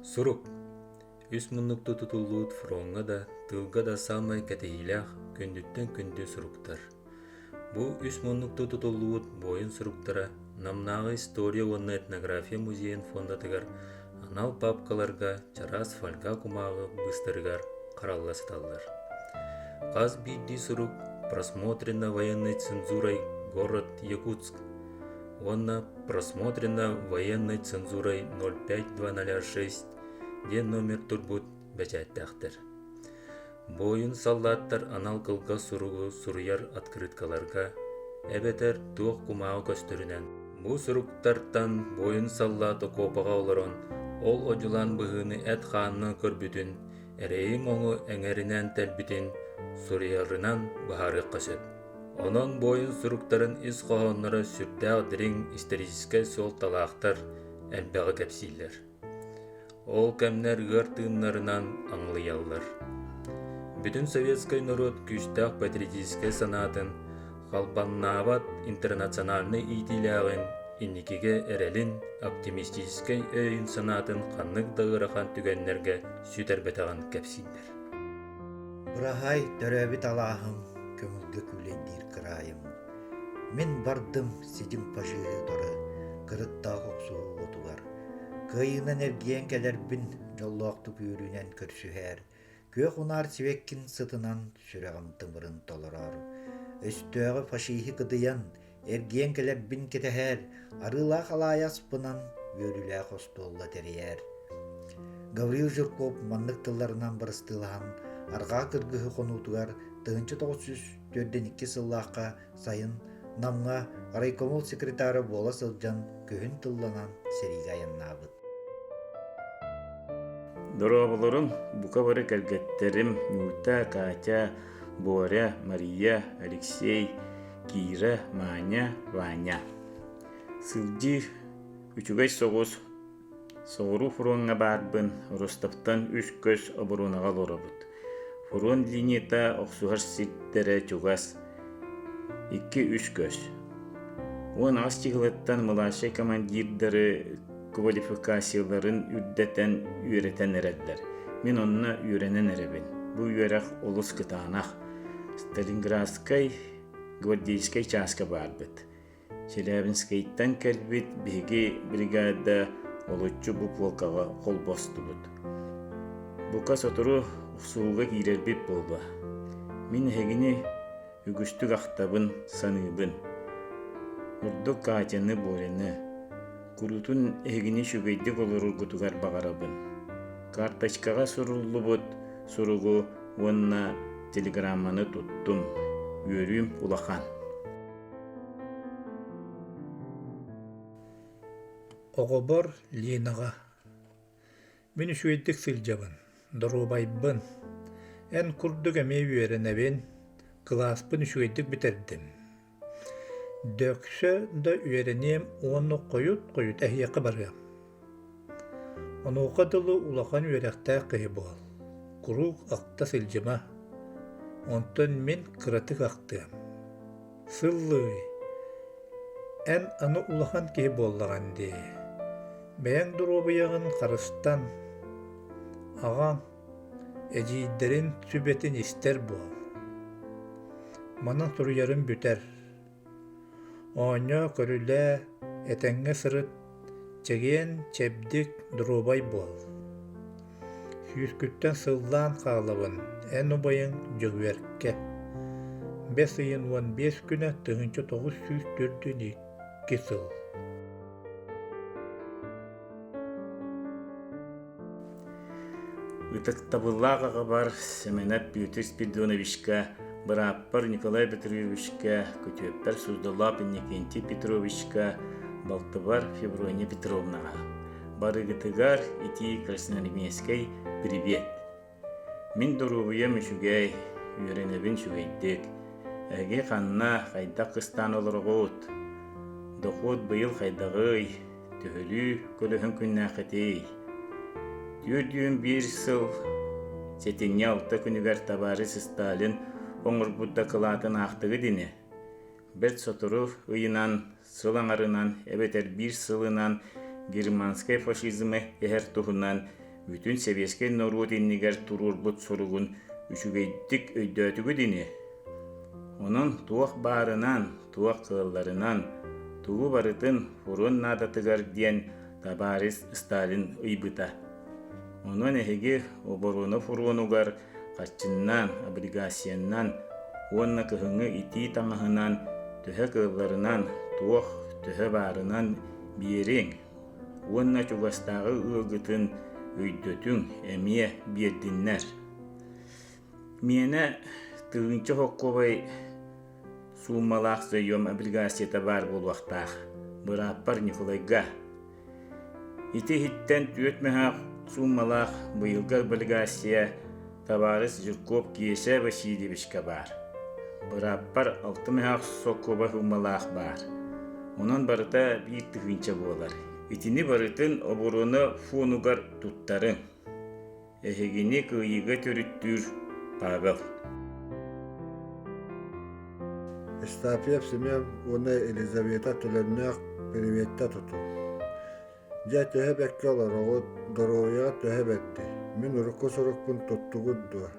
Сурук. Үс мұннуқты тұтылуыт фронға да, тылға да салмай кәтейлях көндүттен күнді суруктар. Бу үс мұннуқты тұтылуыт бойын суруктара намнағы история онны этнография музейін фондатыгар анал папкаларга чарас фольга кумағы быстырыгар қаралла сыталлар. Қаз бидди сурук просмотрено военной цензурой город Якутск. Онна просмотрено военной цензурой 05206 де номер турбут бәчәттәқтір. Бойын саллаттар анал кылга суругу суруяр открыткаларга әбетер туық кумағы көстөрүнен. Бу суруктартан бойын саллаты копаға оларон ол оджулан бұғыны әт ханны көрбүтін, әрейін оңы әңерінен тәлбітін суруярынан бұхары қасып. Онон бойын суруктарын из қоғынлары сүрдәғ дирин историческай сол талақтар әлбәғі кәпсейлер. Ол кәмнер ғыртынларынан аңлыяллар. Бүтін советскай народ күштәқ патриотическай санатын, қалбаннават интернациональный итилягын, инникеге әрелін оптимистическай өйін санатын қаннық дағырақан түгеннерге сүтер бетаған кәпсейлер. Бұрағай төрәбіт алағым, көңілгі күлендер қырайым. Мен бардым седім пажығы дұры, қырыттақ оқсуы отуғар. Кыйынан эргиен келербин жоллоқту күйрүнен көрсүхэр. Көк унар сивеккин сытынан сүрәғым тымырын толорар. Өстөғы фашихи кыдыян эргиен келербин кетехэр. Арыла халаяспынан өрүлә хостолла терияр. Гаврил Жирков маннык тылларынан барыстылаан арга кыргыхы конутугар 1942 сыллаққа сайын намга райкомол секретары бола сылжан көхін тылланан серигайыннабыт. Дорабылырым, бука бары кәргеттерім Нюта, Катя, Боря, Мария, Алексей, Кира, Маня, Ваня. Сылжи үчүгай соғыз соғыру фуронға барбын, Ростовтан үш көз оборунаға лорабыт. Фурон линията оқсуғар сеттері чуғас 2-3 көз. Он астиғылыттан мылашай командирдары квалификацияларын үддәтен үйретен әрәддер. Мен онына үйренен әрәбін. Бұл үйерақ олыс кытанақ Сталинградскай гвардейскай часка барбыт. Челябинскайттан кәлбіт беге бригада олытчу бұл полкаға қол босты бұд. Бұқа сотыру ұқсуға кейрербет болба. Мен әгіне үгіштік ақтабын саныбын. Үрдік Катяны Боряны Курутун эгини шүгейдик олору гутугар багарабын. Карточкага суруллу бут суругу онна телеграмманы туттум. Үйөрүм улахан. Оғобор Линаға. Мен үшуейдік сылжабын, дұрубайбын. Ән күрдік әме үйерінәбен, класспын үшуейдік бітердім. Дөксө да үйерінем оны қойыт әхияқы барғам. Оны оқадылы улақан үйеріқті қиы бол. Құруқ ақта сылжыма. Онтын мен қыратық ақтығам. Сыллы. Ән аны улақан кей боллаған де. Бәяң дұробияғын қарыстан. Ағаң, әжейдерін сүбетін істер бол. Манан сұруярын бүтер. Оня көрілі әтәңгі сырыт, чеген чәбдік дұробай бол. Сүйіскүттен сыллан қағылабын, ән ұбайын жүгверке. 5 айын 15 күні 1942 сыл. Үтіктабыллағаға бар Семенеп Петр Спиридоновичка, Бараппар Николай Петровичка, Көтөппер Суздалап Иннокентий Петровичка, Балтыбар Феврония Петровнаға. Барыгытыгар ити Красноармейской привет. Мен дұрубыя мүшігей, үйренебін шүгейдік. Әге қанна қайдақ қыстан олырғуыт. Доқуыт бұйыл қайдағый, төхілі көліхін күнна қытей. Түйірдүйін бір сыл, сетенне алта күнігер табарыс Сталин оңыр бұдда қылатын ақтығы дені. Бәт сотыру ұйынан, сылаңарынан, әбетер бір сылынан, германскай фашизмы әр тұғынан бүтүн Советский Норут иннигер турурбут соругун үчүгейдик өйдөтүгү дини. Онон туох баарынан, туох кылларынан, тугу барытын фурун надатыгар диен Табарис Сталин ыйбыта. Онон эһиги оборуна фурунугар каччыннан, облигацияннан, уонна кыһыҥҥы итии таҥаһынан, төһө кылларынан, туох төһө баарынан биэриң, уонна чугастаагы ыалгытын өйдөтүң эмиэ биэрдиннэр. Миэне тыгынча хоккобай суумалаах сөйөм облигацията бар болуақтаах, бырааппар Николайга. Ити хиттен түөт мэхаах суумалаах быйылга облигация Табарис Жирков Киесе Васильевичка бар. Бырааппар 6 мэхаах соккоба суумалаах бар. Онон барыта биир тыгынча болар. Итини барытын оборуна фунугар туттарын. Эхегини кыйыга төрүттүр Павел. Эстафьев Семен уна Елизавета Төлөннөк приветта туту. Я төһөбекке олорогут дороуя төһөбетти. Мен урукку сурукпун туттугудду.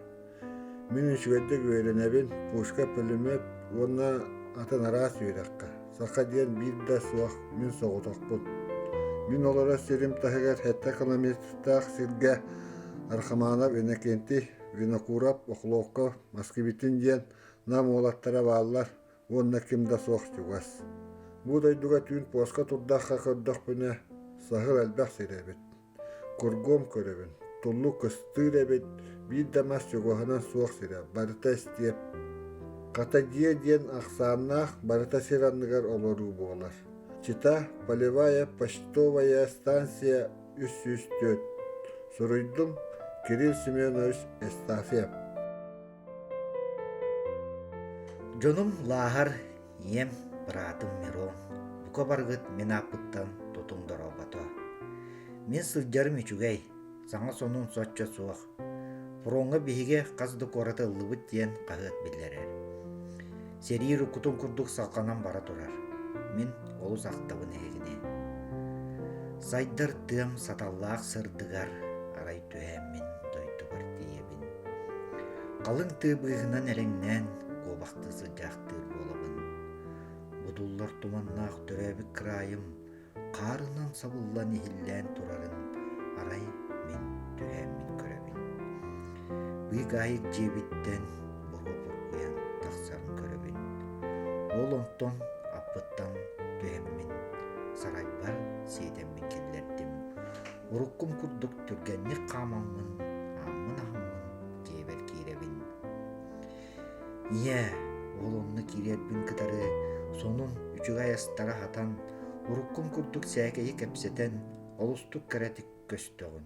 Мен үчүгөддө үйренебин пушка пулемет уна атын арас үйрекка. Сака диен бирда суак мен согутокпут. Мен олора сирим тахыгар хетте километртах сирге архаманап энекенти винокурап охлоокко маскибитин диен нам олаттара бааллар. Уонна кимда суох чугас. Бу дойдуга түүн поска турдахха көрдөх бүне сахыл элбэх сиребит. Кургом көрөбүн. Туллу кыстыребит. Бир дамас чугоханан суох сире. Барыта истиеп. Ката дие диен аксааннаах барыта сиранныгар олоруу болар. Чита полевая почтовая станция 304. Суруйдум Кирилл Семенович Эстафьев. Дьонум лаахар ием быраатым Мирон. Бука баргыт мен апыттан тутум доробато. Мен сылдьарым үчүгэй, саңа сонун соччо суох. Фуронга биһиге казды кораты ыллыбыт диен каһыат биллерер. Серииру кутун курдук салканан бара турар. Мен олус актабын эгине. Сайдар тыам саталлаах сырдыгар арай түһэммин дойду бар диебин. Калың тыыбыгынан эреңнен колбактысы жактыр болобун. Будуллар туманнаах төрөбүк кырайым, каарынан сабыллан ихиллен турарын арай мен түһэммин көрөбүн. Быйг айык жебиттен бургуян таксарын көрөбүн. Ол онтон аппыттан түһэммин сарайбар сейдеммин келлердим. Уруккум курдук түргенник камаммын, аммын кебер киребин. Ие, ол онны кирербин кытары сонун үчүгай астара хатан уруккум курдук сәкейи кепсетен олустук кэретик көстөгүн.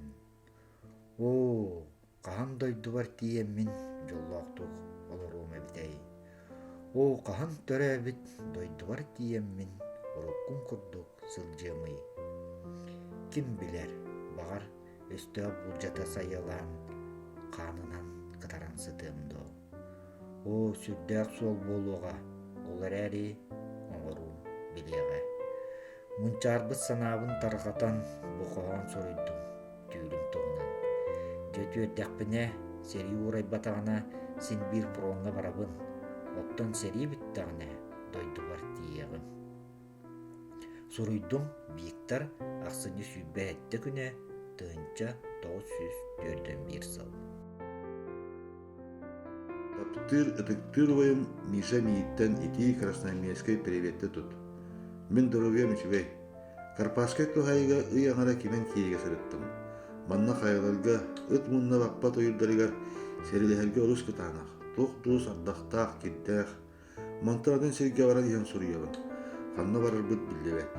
О, кахан дойду бар тиеммин жоллоктук олорум эбитей. О, кахан төрөбит дойду бар тиеммин уруккум курдук сылжымый. Ким билер, багар өстө булжата сайылан канынан кытаран сытымды. О, сүрдәк сол болуға, олар әрі оңыру білеға. Мұнчарбыз санабын тарғатан бұқоған сұрыйдым, түйілім тұғынан. Жөті өддәқпіне сери урай батағына сен бір пронға барабын, оттан сери біттағына дойды бар тиеғын. Сұрыйдым биіктар ақсыны сүйбе әтті күні тығынча 941 сыл. Таптыр ыдыктырвайым Миша Мииттен ити Красноармейской приветті тут. Мен дорогем үчүгэй. Карпаскай тухайга ыяңара кимен киеге сырыттым. Манна хайгалга ыт мунна баппа тойырдарыгар серилехерге олус кытанах. Тух туус ардақтақ кирдэх. Мантырадын серге бара диен суруябын. Ханна барар быт биллебет.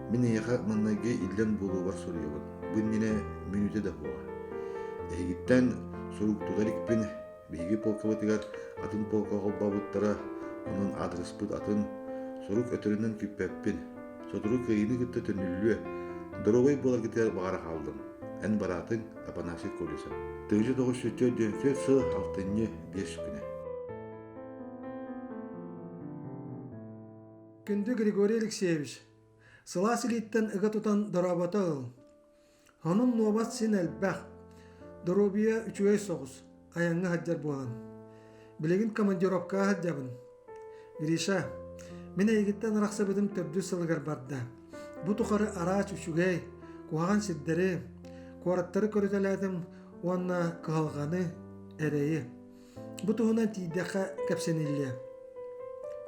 Мен ыяха маннаге иллен болу бар суруябын. Быннине минуте да хуа. Эгиттен суруктугарикпин биги полковатыгар атын полка голбабыттара, онун адреспыт атын сурук өтөрүнөн күппеппин. Сотуру кыйыны кытта төнүллүө. Дорогой болар кетер багара калдым. Эн баратын Апанасий Колесов. 1904 сыл 6-5 күнэ. Күндү Григорий Алексеевич, сыла силиттен ыга тутан дорабата ыл. Onun nuobat sin elbaq. Dorobiya üçügey soğuz. Ayağına haccar boğan. Bilegin komandirovka hacjabın. Grisha, men egitten raqsa bidim tördü sılgar barda. Bu tuqarı araç üçügey, kuğan sidderi, kuaratları körüteledim, onna kıhalganı, ereyi. Bu tuğunan tiydaka kapsenilya.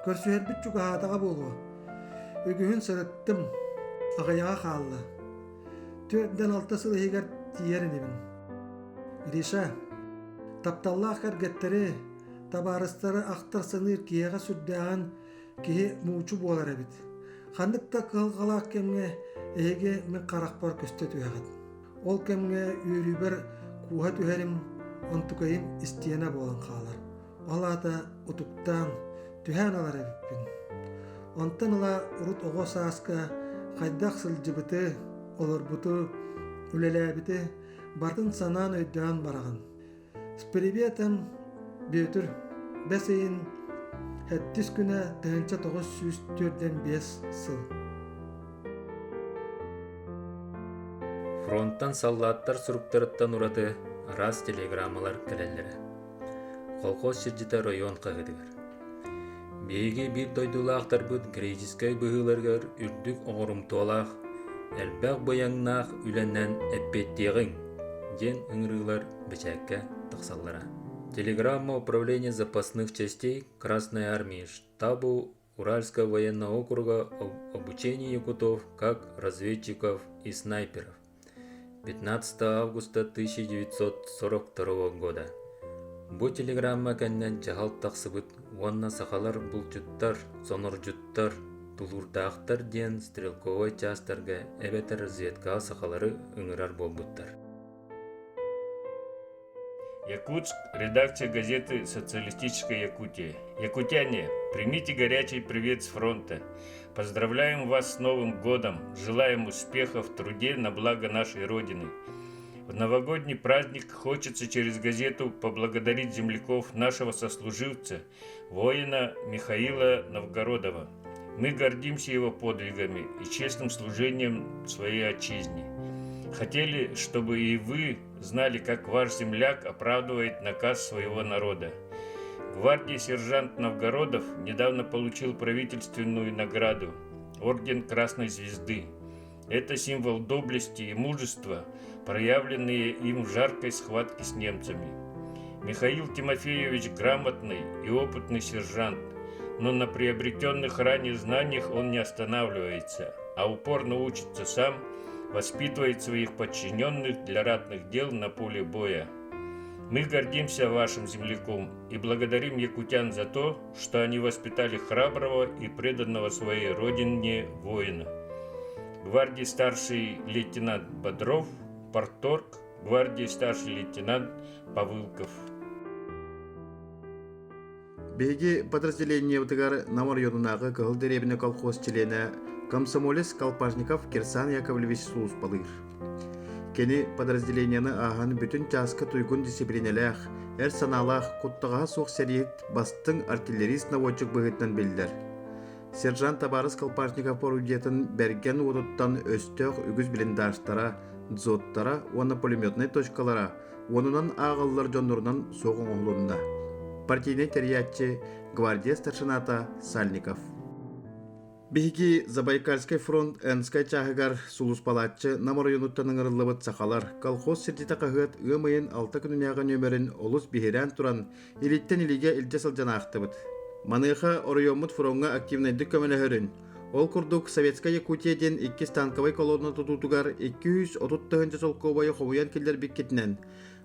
Körsüher bütçük ahatağa bolu. Ögühün sırıttım, ağayağa xallı. Tördden alta sılı heger tiyerin ibin. Grisha, taptalla akar getteri, tabarыстары ақтар сыныр киеға сүрдәған кие муучу болар әбит. Хандықта қылғалақ кемге әйге мен қарақпар көсті түйәғат. Ол кемге үйрібір куға түйәрім онтукайым істиена болан қалар. Олата ұтуктан түйән алар әбіппін. Онтан ыла ұрут оғы сааска қайдақ сылжыбыты, оларбыты, үлеләбіті бартын санан өйдән бараған. Спирибиятам бөтір бәсейін әттіс күні тәңча 904-5 сыл. Фронттан саллаттар суруктарыттан ураты раз телеграммалар кәлелері. Колхоз сиржита район қағыдығыр. Бейге бір дойдулақтар бұд грейжискай бұғыларғар үрдік оғырымтуалақ, әлбәқ бояңнақ үленнен әппеттеғің, ден ұңырығылар бәчәкке тақсаллара. Телеграмма Управления запасных частей Красной Армии штабу Уральского военного округа об обучении якутов как разведчиков и снайперов. 15 августа 1942 года. Бу телеграмма кәннән чағалт тақсыбыт, уанна сақалар бұлчуттар, соноржуттар, тулурдақтар ден стрелковой частарға әбетер разведка сақалары ұңырар болбуттар. Якутск, редакция газеты «Социалистическая Якутия». Якутяне, примите горячий привет с фронта. Поздравляем вас с Новым годом, желаем успеха в труде на благо нашей Родины. В новогодний праздник хочется через газету поблагодарить земляков нашего сослуживца, воина Михаила Новгородова. Мы гордимся его подвигами и честным служением своей отчизне. Хотели, чтобы и вы знали, как ваш земляк оправдывает наказ своего народа. Гвардии сержант Новгородов недавно получил правительственную награду – Орден Красной Звезды. Это символ доблести и мужества, проявленные им в жаркой схватке с немцами. Михаил Тимофеевич грамотный и опытный сержант, но на приобретенных ранее знаниях он не останавливается, а упорно учится сам, воспитывает своих подчиненных для ратных дел на поле боя. Мы гордимся вашим земляком и благодарим якутян за то, что они воспитали храброго и преданного своей родине воина. Гвардии старший лейтенант Бодров, парторг, гвардии старший лейтенант Павылков. Беги подразделение утыгар Намар районунағы кығыл деребіне колхоз члене Комсомолец Колпашников Кирсан Яковлевич Сулуспалыр. Кені подразделениені ағаны бүтін часка туйгун дисциплинелях, әр саналах құттыға соқ сәрет бастың артиллерист наводчик бұғыттан білдер. Сержант Табарыс Колпашников орудиетін берген одуттан өстөк үгіз блиндаштара, дзоттара, оны пулеметный точкалара, онынан ағылылар жонларынан соғын оғлуында. Партийный терриятчы гвардия старшината Сальников. Биги Забайкальский фронт Энскай чағығар Сулуспалатчы Намар районуттан ыңырылыбыт сақалар колхоз сирдита қағыт ұмайын 6 күнінеға нөмерін олыс бихерен туран илиттен илиге илчесіл жана ақтыбыт. Маныға орайомут фронға активнайдық көмелі Ол күрдік Советская Якутияден 2 танковый колонна тұтутугар 230 солковайы хомуян келдер беккетінен.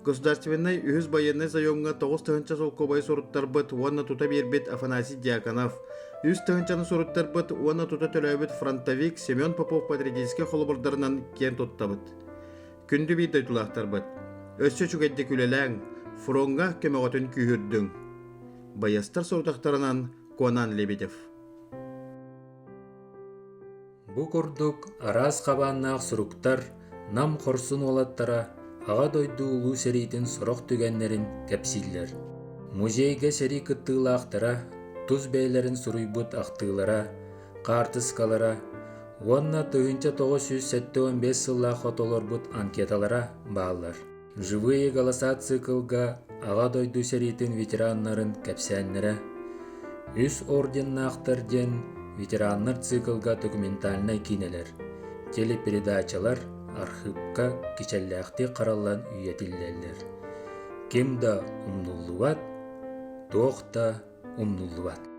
Государственный үхіз военный заемға 9 солковайы соруттар бұд, уанна тута бербет Афанасий Дьяконов. 100 соруттар бұд, уанна тута төләбет фронтовик Семен Попов патриотический холобырдарынан кен тоттабыд. Күнді бейді тұлақтар бұд. Өссө чүгәдді күлеләң, фронға көмеғатын күйірдің. Баястар сорутақтарынан Конан Лебедев. Бу курдук арас қабаннақ суруктар нам хорсун олаттара аға дойду улуу серийтин сорох түгеннерин кепсиллер. Музейге сери кыттыылаақтара, туз бейлерин суруйбут ақтыылара, картыскалара, Уонна 1975 сылла хотолорбут анкеталара баалар. Живые голоса циклга аға дойду серитин ветераннарын кәпсәннері. Үс орденнақтар ден ветераннар циклга документальный кинелер. Телепередачалар архивка кичәлләхти қаралан үйетиллерлер. Кимда умнуллуат, тоқта умнуллуат.